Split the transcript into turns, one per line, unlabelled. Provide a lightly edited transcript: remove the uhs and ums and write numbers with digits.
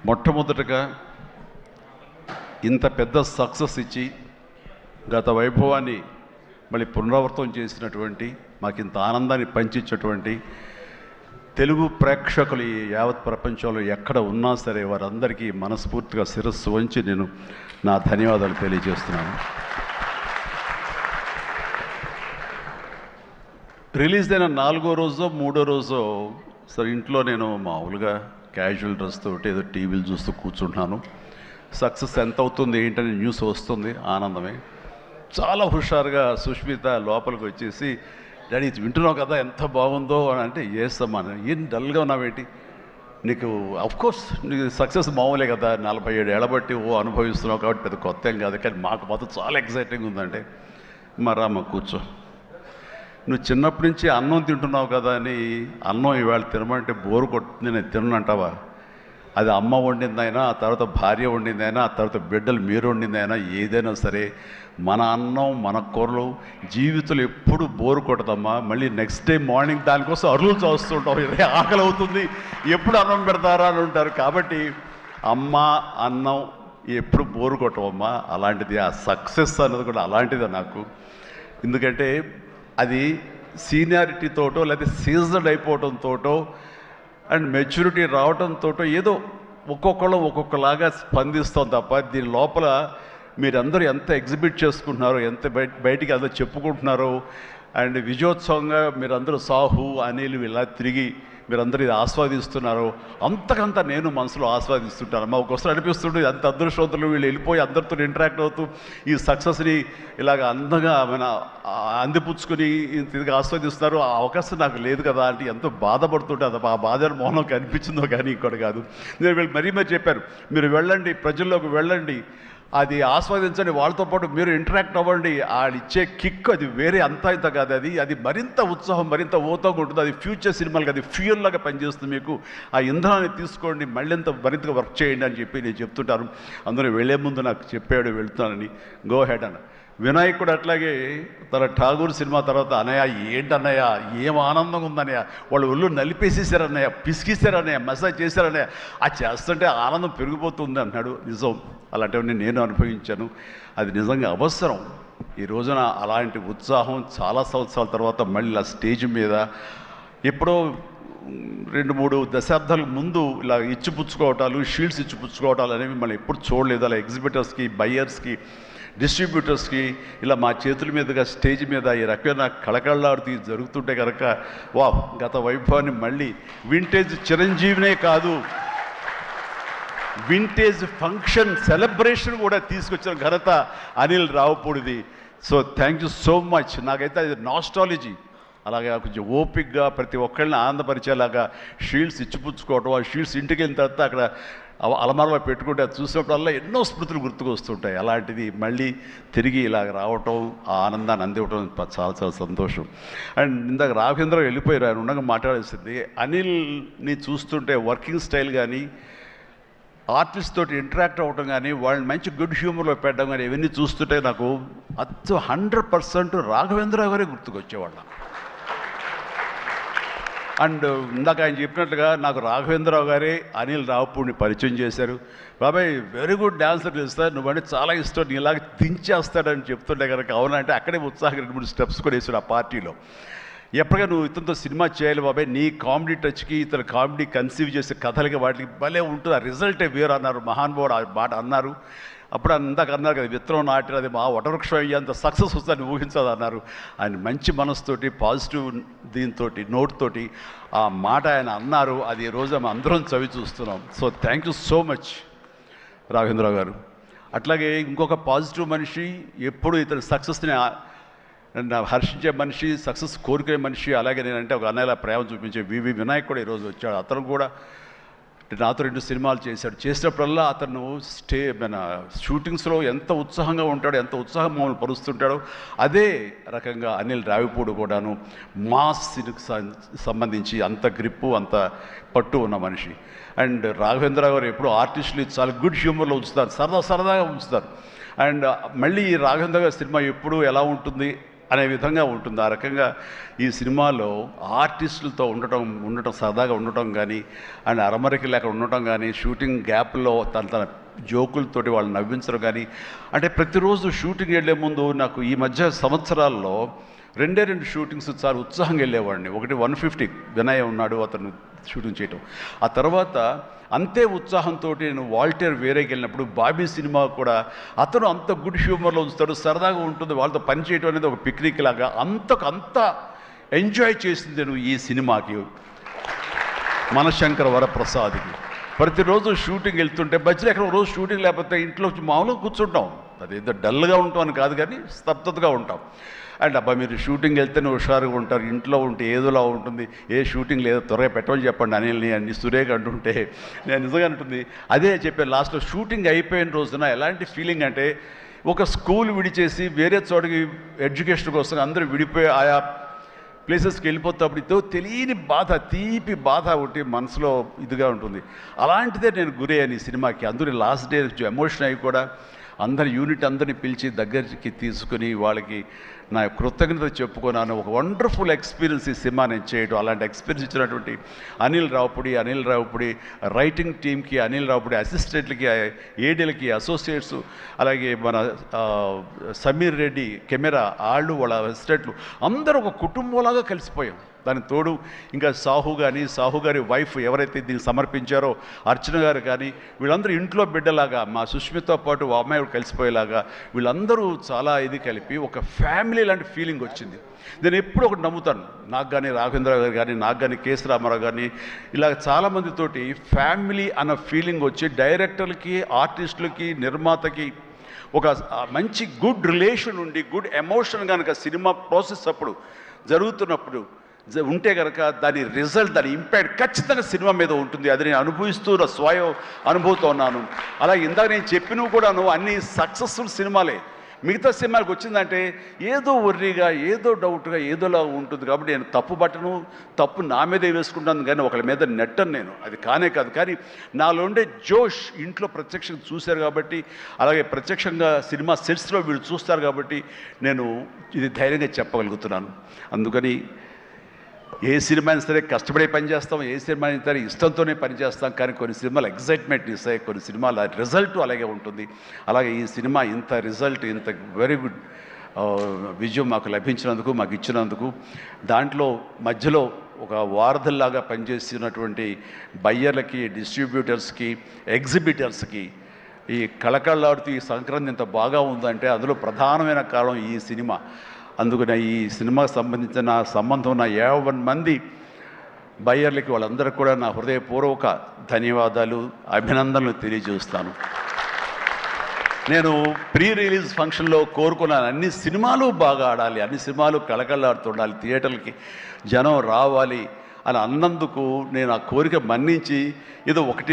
మొట్టమొదటగా ఇంత పెద్ద సక్సెస్ ఇచ్చి గత వైభవాన్ని మళ్ళీ పునరావృతం చేసినటువంటి మాకు ఇంత ఆనందాన్ని పంచించేటువంటి తెలుగు ప్రేక్షకులు ఈ యావత్ ప్రపంచంలో ఎక్కడ ఉన్నా సరే వారందరికీ మనస్ఫూర్తిగా శిరస్సు వంచి నేను నా ధన్యవాదాలు తెలియజేస్తున్నాను. రిలీజ్ అయిన 4వ రోజో 3వ రోజో సరే ఇంట్లో నేను మామూలుగా క్యాజువల్ డ్రెస్ తోటి ఏదో టీవీలు చూస్తూ కూర్చుంటున్నాను. సక్సెస్ ఎంత అవుతుంది ఏంటని న్యూస్ వస్తుంది, ఆనందమే. చాలా హుషారుగా సుష్మిత లోపలికి వచ్చేసి, డాడీ వింటున్నావు కదా ఎంత బాగుందో అని అంటే, చేస్తామా ఏం డల్గా ఉన్నావేంటి, నీకు అఫ్కోర్స్ నీకు సక్సెస్ మామూలే కదా, 47 ఏళ్ళ బట్టి అనుభవిస్తున్నావు కాబట్టి పెద్ద కొత్త ఏం కాదు, కానీ మాకు మాత్రం చాలా ఎక్సైటింగ్ ఉందంటే, మరమ్మ కూర్చో, నువ్వు చిన్నప్పటి నుంచి అన్నం తింటున్నావు కదా అని అన్నం ఇవాళ తినమంటే బోరు కొట్టుతుంది నేను తినంటావా? అది అమ్మ వండిందైనా, ఆ తర్వాత భార్య వండిందైనా, ఆ తర్వాత బిడ్డలు మీరు వండిందైనా, ఏదైనా సరే మన అన్నం మన కూరలు జీవితంలో ఎప్పుడు బోరు కొట్టదమ్మా. మళ్ళీ నెక్స్ట్ డే మార్నింగ్ దానికోసం అరువులు చూస్తుంటాం, ఆకలి అవుతుంది, ఎప్పుడు అన్నం పెడతారా అని ఉంటారు. కాబట్టి అమ్మ అన్నం ఎప్పుడు బోరు కొట్టవమ్మా. అలాంటిది ఆ సక్సెస్ అన్నది కూడా అలాంటిదే నాకు. ఎందుకంటే అది సీనియారిటీతోటో లేదా సీజన్ అయిపోవడంతోటో అండ్ మెచ్యూరిటీ రావడంతో ఏదో ఒక్కొక్కళ్ళు ఒక్కొక్కలాగా స్పందిస్తాం తప్ప దీని లోపల మీరందరూ ఎంత ఎగ్జిబిట్ చేసుకుంటున్నారో, ఎంత బయటికి అందరూ చెప్పుకుంటున్నారో, అండ్ విజయోత్సవంగా మీరందరూ సాహు అనిల్ ఇలా తిరిగి మీరందరూ ఇది ఆస్వాదిస్తున్నారో అంతకంతా నేను మనసులో ఆస్వాదిస్తుంటాను. మా ఒక్కొక్కసారి అనిపిస్తుంటే అంత అదృష్టవంతులు వీళ్ళు వెళ్ళిపోయి అందరితో ఇంటరాక్ట్ అవుతూ ఈ సక్సెస్ని ఇలాగ అందంగా అందిపుచ్చుకొని తిరిగి ఆస్వాదిస్తున్నారు. ఆ అవకాశం నాకు లేదు కదా అంటే ఎంతో బాధపడుతుంటే అది ఆ బాధ మౌనం కనిపించిందో కానీ ఇంకోటి కాదు. నేను వీళ్ళు మరీ చెప్పారు, మీరు వెళ్ళండి, ప్రజల్లోకి వెళ్ళండి, అది ఆస్వాదించండి, వాళ్ళతో పాటు మీరు ఇంటరాక్ట్ అవ్వండి, వాళ్ళు ఇచ్చే కిక్ అది వేరే అంతా ఇంత కాదు, అది మరింత ఉత్సాహం మరింత ఓతగా ఉంటుంది. అది ఫ్యూచర్ సినిమాలకి అది ఫ్యూయల్లాగా పనిచేస్తుంది. మీకు ఆ ఇంధనాన్ని తీసుకోండి, మరింతగా వర్క్ చేయండి అని చెప్పి నేను చెప్తుంటాను. అందులో వెళ్ళే ముందు నాకు చెప్పాడు వెళ్తానని, గో హెడ్ అన్న. వినాయక్ కూడా అట్లాగే తన ఠాగూర్ సినిమా తర్వాత, అన్నయ్య ఏంటన్నయ్య ఏం ఆనందంగా ఉందన్నయ్య, వాళ్ళు ఒళ్ళు నలిపేసేసారన్నయ్య, పిసికిసారన్నయ్య, మసాజ్ చేశారన్నయ్య, అది చేస్తుంటే ఆనందం పెరిగిపోతుంది అన్నాడు. నిజం, అలాంటివన్నీ నేను అనుభవించాను. అది నిజంగా అవసరం. ఈ రోజున అలాంటి ఉత్సాహం చాలా సంవత్సరాల తర్వాత మళ్ళీ ఆ స్టేజ్ మీద ఎప్పుడో 2-3 దశాబ్దాలకు ముందు ఇలా ఇచ్చిపుచ్చుకోవటాలు, షీల్డ్స్ ఇచ్చిపుచ్చుకోవటాలు అనేవి మళ్ళీ ఎప్పుడు చూడలేదు. అలా ఎగ్జిబిటర్స్కి, బయ్యర్స్కి, డిస్ట్రిబ్యూటర్స్కి ఇలా మా చేతుల మీదుగా స్టేజ్ మీద ఈ రకమైన కళకళలాడుతూ జరుగుతుంటే కనుక వా గత వైభవాన్ని మళ్ళీ వింటేజ్ చిరంజీవినే కాదు, వింటేజ్ ఫంక్షన్ సెలబ్రేషన్ కూడా తీసుకొచ్చిన ఘనత అనిల్ రావుపూడిది. So thank you so much. నాకైతే అది నాస్టాలజీ. అలాగే కొంచెం ఓపిక్గా ప్రతి ఒక్కళ్ళని ఆనందపరిచేలాగా షీల్డ్స్ ఇచ్చిపుచ్చుకోవటం, ఆ షీల్డ్స్ ఇంటికి వెళ్ళిన తర్వాత అక్కడ అలమారలో పెట్టుకుంటే అది చూసినప్పుడల్లా ఎన్నో స్మృతులు గుర్తుకొస్తుంటాయి. అలాంటిది మళ్ళీ తిరిగి ఇలాగ రావటం, ఆ ఆనందాన్ని అందివ్వటం చాలా చాలా సంతోషం. అండ్ ఇందాక రాఘవేంద్ర వెళ్ళిపోయారు, ఆయన ఉండగా మాట్లాడాల్సింది. అనిల్ని చూస్తుంటే వర్కింగ్ స్టైల్ కానీ, ఆర్టిస్ట్ తోటి ఇంటరాక్ట్ అవ్వటం కానీ, వాళ్ళని మంచి గుడ్ హ్యూమర్లో పెట్టడం కానీ, ఇవన్నీ చూస్తుంటే నాకు 100% రాఘవేంద్రరావు గారే గుర్తుకొచ్చేవాళ్ళ. అండ్ ఇందాక ఆయన చెప్పినట్లుగా నాకు రాఘవేంద్రరావు గారే అనిల్ రావుపూడిని పరిచయం చేశారు. బాబాయ్ వెరీ గుడ్ డాన్సర్ చేస్తారు, నువ్వంటే చాలా ఇష్టం, నీ ఇలాగ దించేస్తాడని చెప్తుంటే కనుక అవునంటే అక్కడే ఉత్సాహం 2-3 స్టెప్స్ కూడా వేసాడు ఆ పార్టీలో. ఎప్పటికీ నువ్వు ఇతనితో సినిమా చేయాలి బాబాయ్, నీ కామెడీ టచ్కి ఇతను కామెడీ కన్సీవ్ చేసే కథలకి వాటికి భలే ఉంటుంది, ఆ రిజల్టే వేరు అన్నారు. మహానుభావుడు ఆ మాట అన్నారు. అప్పుడు అందాక అన్నారు కదా, విత్తనం నాటిన అది మా వటవృక్షం అయ్యేంత సక్సెస్ వస్తుందని ఊహించదు అన్నారు. ఆయన మంచి మనసుతోటి, పాజిటివ్ దీంతో, నోట్తోటి ఆ మాట ఆయన అన్నారు. అది ఈ రోజు మేము అందరం చవి చూస్తున్నాం. So thank you so much Raghavendra Rao గారు. అట్లాగే ఇంకొక పాజిటివ్ మనిషి, ఎప్పుడు ఇతని సక్సెస్ని హర్షించే మనిషి, సక్సెస్ కోరుకునే మనిషి. అలాగే నేనంటే ఒక అన్నయ్యలా ప్రేమ చూపించే వివి వినాయక్ కూడా ఈరోజు వచ్చాడు. అతను కూడా నాతో 2 సినిమాలు చేశాడు. చేసినప్పుడల్లా అతను మన షూటింగ్స్లో ఎంత ఉత్సాహంగా ఉంటాడో, ఎంత ఉత్సాహం మమ్మల్ని పరుస్తుంటాడో, అదే రకంగా అనిల్ రావిపూడి కూడాను మాస్కి సంబంధించి అంత గ్రిప్పు, అంత పట్టు ఉన్న మనిషి. అండ్ రాఘవేంద్రరావు గారు ఎప్పుడు ఆర్టిస్టులు చాలా గుడ్ హ్యూమర్లో ఉంచుతారు, సరదాగా ఉంచుతారు. అండ్ మళ్ళీ రాఘవేంద్ర గారి సినిమా ఎప్పుడు ఎలా ఉంటుంది అనే విధంగా ఉంటుంది. ఆ రకంగా ఈ సినిమాలో ఆర్టిస్టులతో ఉండటం సరదాగా ఉండటం కానీ, అండ్ అరమరికి లేక ఉండటం కానీ, షూటింగ్ గ్యాప్లో తన జోకులతోటి వాళ్ళు నవ్వించడం కానీ, అంటే ప్రతిరోజు షూటింగ్ వెళ్ళే ముందు నాకు ఈ మధ్య సంవత్సరాల్లో 2 షూటింగ్స్ చాలా ఉత్సాహంగా వెళ్ళేవాడిని. ఒకటి 150 వినయ్ ఉన్నాడు, అతను షూటింగ్ చేయటం. ఆ తర్వాత అంతే ఉత్సాహంతో నేను వాల్టర్ వేరేకి వెళ్ళినప్పుడు బాబీ సినిమా కూడా అతను అంత గుడ్ హ్యూమర్లో ఉంచుతాడు, సరదాగా ఉంటుంది, వాళ్ళతో పని చేయడం అనేది ఒక పిక్నిక్ లాగా అంత ఎంజాయ్ చేసింది నేను ఈ సినిమాకి, మనశంకర వరప్రసాద్కి. ప్రతిరోజు షూటింగ్ వెళ్తుంటే మధ్యలో ఎక్కడ రోజు షూటింగ్ లేకపోతే ఇంట్లో మామూలుగా కూర్చుంటాం, అదేదో డల్గా ఉంటాం అని కాదు కానీ స్తబ్దతగా ఉంటాం. అండ్ అబ్బా మీరు షూటింగ్ వెళ్తేనే హుషారుగా ఉంటారు, ఇంట్లో ఉంటే ఏదోలా ఉంటుంది, ఏ షూటింగ్ లేదో త్వరగా పెట్టమని చెప్పండి అనిల్ని అని సురేఖ అంటుంటే నేను నిజంగా అంటుంది అదే చెప్పాను. లాస్ట్లో షూటింగ్ అయిపోయిన రోజున ఎలాంటి ఫీలింగ్ అంటే ఒక స్కూల్ విడిచేసి వేరే చోటకి ఎడ్యుకేషన్ కోసం అందరూ విడిపోయి ఆయా ప్లేసెస్కి వెళ్ళిపోతాప్పుడు ఇదో తెలియని బాధ, తీపి బాధ ఒకటి మనసులో ఇదిగా ఉంటుంది. అలాంటిదే నేను గురయ్యాను ఈ సినిమాకి. అందరూ లాస్ట్ డే ఎమోషన్ అయ్యి కూడా అందరి యూనిట్ అందరినీ పిలిచి దగ్గరికి తీసుకుని వాళ్ళకి నా కృతజ్ఞత చెప్పుకున్నాను. ఒక వండర్ఫుల్ ఎక్స్పీరియన్స్ ఈ సినిమా నేను చేయడం. అలాంటి ఎక్స్పీరియన్స్ ఇచ్చినటువంటి అనిల్ రావుపుడి రైటింగ్ టీమ్కి, అనిల్ రావుపుడి అసిస్టెంట్లకి, ఏడీలకి, అసోసియేట్స్, అలాగే మన సమీర్ రెడ్డి కెమెరా వాళ్ళ అసిస్టెంట్లు అందరూ ఒక కుటుంబంలాగా కలిసిపోయాం. దానికి తోడు ఇంకా సాహు గారి వైఫ్ ఎవరైతే దీన్ని సమర్పించారో అర్చన గారు కానీ వీళ్ళందరూ ఇంట్లో బిడ్డలాగా, మా సుష్మితో పాటు ఆ అమ్మాయి కలిసిపోయేలాగా వీళ్ళందరూ చాలా ఇది కలిపి ఒక ఫ్యామిలీ లాంటి ఫీలింగ్ వచ్చింది. నేను ఎప్పుడు ఒకటి నమ్ముతాను, నాకు కానీ రాఘవేంద్ర గారు కానీ, నాకు కానీ కేసీ రామారావు కానీ, ఇలా చాలామందితోటి ఫ్యామిలీ అన్న ఫీలింగ్ వచ్చి డైరెక్టర్లకి, ఆర్టిస్టులకి, నిర్మాతకి ఒక మంచి గుడ్ రిలేషన్ ఉండి గుడ్ ఎమోషన్ కనుక సినిమా ప్రాసెస్ అప్పుడు జరుగుతున్నప్పుడు ఉంటే కనుక దాని రిజల్ట్, దాని ఇంపాక్ట్ ఖచ్చితంగా సినిమా మీద ఉంటుంది. అది నేను అనుభవిస్తూ స్వయం అనుభూతో ఉన్నాను. అలాగే ఇందాక నేను చెప్పినవి కూడాను అన్ని సక్సెస్ఫుల్ సినిమాలే. మిగతా సినిమాలకు వచ్చిందంటే ఏదో వర్రీగా, ఏదో డౌట్గా, ఏదోలా ఉంటుంది. కాబట్టి నేను తప్పు నా మీదే వేసుకుంటాను కానీ ఒకళ్ళ మీద నెట్టను నేను, అది కానే కాదు. కానీ నాలో ఉండే జోష్ ఇంట్లో ప్రత్యక్షంగా చూశారు కాబట్టి, అలాగే ప్రత్యక్షంగా సినిమా సెట్స్లో వీళ్ళు చూస్తారు కాబట్టి నేను ఇది ధైర్యంగా చెప్పగలుగుతున్నాను. అందుకని ఏ సినిమా అయినా సరే కష్టపడే పనిచేస్తాం, ఏ సినిమా అయినా సరే ఇష్టంతోనే పనిచేస్తాం. కానీ కొన్ని సినిమాలు ఎగ్జైట్మెంట్ ఇస్తాయి, కొన్ని సినిమాల రిజల్ట్ అలాగే ఉంటుంది. అలాగే ఈ సినిమా ఇంత రిజల్ట్, ఇంత వెరీ గుడ్ విజయం మాకు లభించినందుకు, మాకు ఇచ్చినందుకు, దాంట్లో మధ్యలో ఒక వారధల్లాగా పనిచేస్తున్నటువంటి బయ్యర్లకి, డిస్ట్రిబ్యూటర్స్కి, ఎగ్జిబిటర్స్కి, ఈ కళకళలాడుతూ ఈ సంక్రాంతి ఇంత బాగా ఉందంటే అందులో ప్రధానమైన కారణం ఈ సినిమా. అందుకని ఈ సినిమాకు సంబంధించిన సంబంధం ఉన్న 50 మంది బయ్యర్లకి, వాళ్ళందరికీ కూడా నా హృదయపూర్వక ధన్యవాదాలు, అభినందనలు తెలియజేస్తాను. నేను ప్రీ రిలీజ్ ఫంక్షన్లో కోరుకున్నాను అన్ని సినిమాలు బాగా ఆడాలి, అన్ని సినిమాలు కళకళలాడుతుండాలి, థియేటర్లకి జనం రావాలి అని అన్నందుకు నేను ఆ కోరిక మన్నించి ఏదో 1